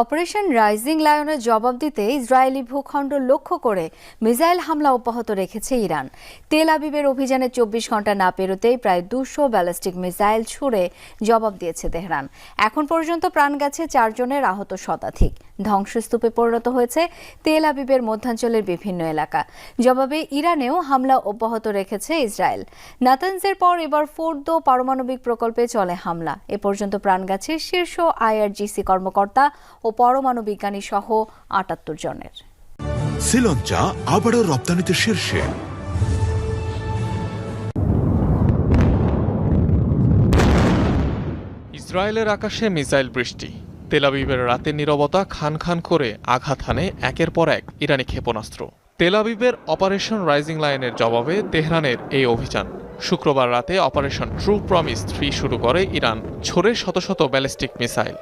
Operation rising লায়নের জবাব দিতে Israeli ভূখণ্ড লক্ষ্য করে মিসাইল হামলা অব্যাহত রেখেছে ইরান। তেল আবিবের অভিযানে ২৪ ঘন্টা না পেরোতেই প্রায় ২০০ ব্যালিস্টিক মিসাইল ছুড়ে জবাব দিয়েছে তেহরান। এখন পর্যন্ত প্রাণ গেছে ৪ জনের, আহত শতাধিক। ধ্বংসস্তূপে পরিণত হয়েছে তেল আবিবের মধ্যাঞ্চলের বিভিন্ন এলাকা। জবাবে ইরানেও হামলা অব্যাহত রেখেছে ইসরায়েল। নাতানজের পর এবার ফোর্দো পারমাণবিক প্রকল্পে চলে হামলা। এ পর্যন্ত প্রাণ গেছে শীর্ষ আইআরজিসি কর্মকর্তা ও পরমাণু বিজ্ঞানী সহ ৭৮ জনের। শ্রীলঙ্কা আবারও রপ্তানিতে শীর্ষে। ইসরায়েলের আকাশে মিসাইল বৃষ্টি, তেল আবিবের রাতের নীরবতা খান খান করে আঘাত হানে একের পর এক ইরানি ক্ষেপণাস্ত্র। তেল আবিবের অপারেশন রাইজিং লায়নের জবাবে তেহরানের এই অভিযান। শুক্রবার রাতে অপারেশন ট্রু প্রমিস 3 শুরু করে ইরান, ছোড়ে শত শত ব্যালিস্টিক মিসাইল।